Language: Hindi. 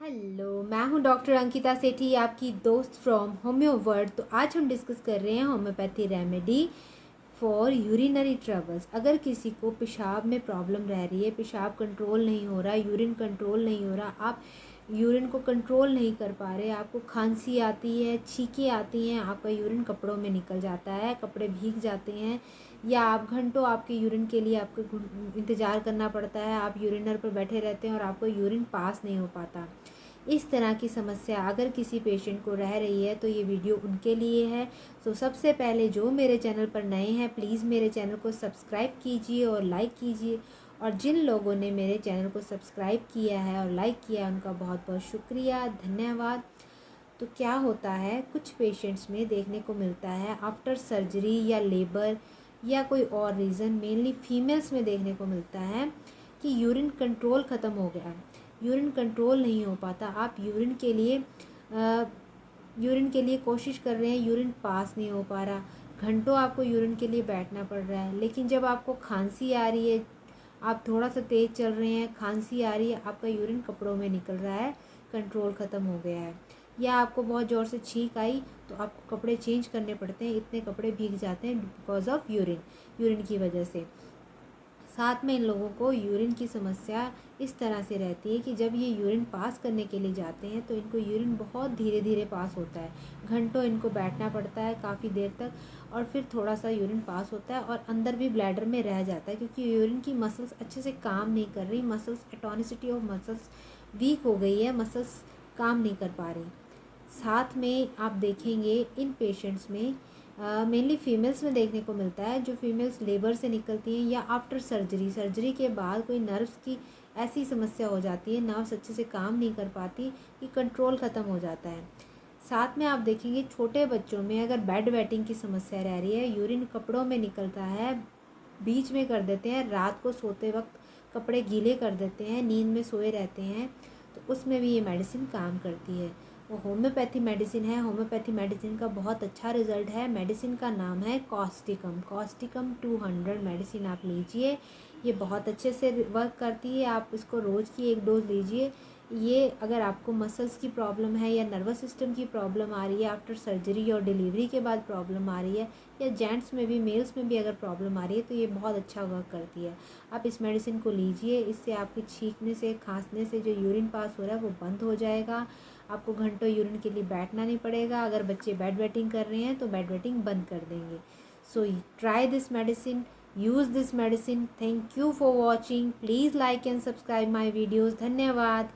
हेलो, मैं हूं डॉक्टर अंकिता सेठी, आपकी दोस्त फ्रॉम होम्यो वर्ल्ड। तो आज हम डिस्कस कर रहे हैं homeopathy remedy for urinary troubles. अगर किसी को पेशाब में प्रॉब्लम रह रही है, पेशाब कंट्रोल नहीं हो रहा, यूरिन कंट्रोल नहीं हो रहा, आप यूरिन को कंट्रोल नहीं कर पा रहे, आपको खांसी आती है, छींकें आती हैं, आपका यूरिन कपड़ों में निकल जाता है, कपड़े भीग जाते हैं, या आप घंटों आपके यूरिन के लिए आपको इंतज़ार करना पड़ता है, आप यूरिनर पर बैठे रहते हैं और आपको यूरिन पास नहीं हो पाता। इस तरह की समस्या अगर किसी पेशेंट को रह रही है तो ये वीडियो उनके लिए है। तो सबसे पहले जो मेरे चैनल पर नए हैं, प्लीज़ मेरे चैनल को सब्सक्राइब कीजिए और लाइक कीजिए। और जिन लोगों ने मेरे चैनल को सब्सक्राइब किया है और लाइक किया है, उनका बहुत बहुत शुक्रिया, धन्यवाद। तो क्या होता है, कुछ पेशेंट्स में देखने को मिलता है आफ्टर सर्जरी या लेबर या कोई और रीज़न, मेनली फीमेल्स में देखने को मिलता है कि यूरिन कंट्रोल ख़त्म हो गया है, यूरिन कंट्रोल नहीं हो पाता। आप यूरिन के लिए कोशिश कर रहे हैं, यूरिन पास नहीं हो पा रहा, घंटों आपको यूरिन के लिए बैठना पड़ रहा है। लेकिन जब आपको खांसी आ रही है, आप थोड़ा सा तेज़ चल रहे हैं, खांसी आ रही है, आपका यूरिन कपड़ों में निकल रहा है, कंट्रोल ख़त्म हो गया है। या आपको बहुत ज़ोर से छींक आई तो आपको कपड़े चेंज करने पड़ते हैं, इतने कपड़े भीग जाते हैं बिकॉज ऑफ यूरिन की वजह से। साथ में इन लोगों को यूरिन की समस्या इस तरह से रहती है कि जब ये यूरिन पास करने के लिए जाते हैं तो इनको यूरिन बहुत धीरे धीरे पास होता है, घंटों इनको बैठना पड़ता है काफ़ी देर तक, और फिर थोड़ा सा यूरिन पास होता है और अंदर भी ब्लैडर में रह जाता है, क्योंकि यूरिन की मसल्स अच्छे से काम नहीं कर रही, muscles atonicity of muscles weak हो गई है, मसल्स काम नहीं कर पा रही। साथ में आप देखेंगे इन पेशेंट्स में मेनली फीमेल्स में देखने को मिलता है, जो फीमेल्स लेबर से निकलती हैं या आफ्टर सर्जरी के बाद कोई नर्व्स की ऐसी समस्या हो जाती है, नर्व्स अच्छे से काम नहीं कर पाती कि कंट्रोल ख़त्म हो जाता है। साथ में आप देखेंगे छोटे बच्चों में अगर बेड वेटिंग की समस्या रह रही है, यूरिन कपड़ों में निकलता है, बीच में कर देते हैं, रात को सोते वक्त कपड़े गीले कर देते हैं, नींद में सोए रहते हैं, तो उसमें भी ये मेडिसिन काम करती है। वो होम्योपैथी मेडिसिन है, होम्योपैथी मेडिसिन का बहुत अच्छा रिजल्ट है। मेडिसिन का नाम है कॉस्टिकम 200 मेडिसिन आप लीजिए, ये बहुत अच्छे से वर्क करती है। आप इसको रोज़ की 1 डोज लीजिए। ये अगर आपको मसल्स की प्रॉब्लम है या नर्वस सिस्टम की प्रॉब्लम आ रही है, आफ्टर सर्जरी और डिलीवरी के बाद प्रॉब्लम आ रही है, या जेंट्स में भी मेल्स में भी अगर प्रॉब्लम आ रही है, तो ये बहुत अच्छा वर्क करती है। आप इस मेडिसिन को लीजिए, इससे आपके छींकने से, खांसने से जो यूरिन पास हो रहा है वो बंद हो जाएगा, आपको घंटों यूरिन के लिए बैठना नहीं पड़ेगा। अगर बच्चे बेड वेटिंग कर रहे हैं तो बेड वेटिंग बंद कर देंगे। So try this medicine, use this medicine. Thank you for watching. Please like and subscribe my videos. धन्यवाद।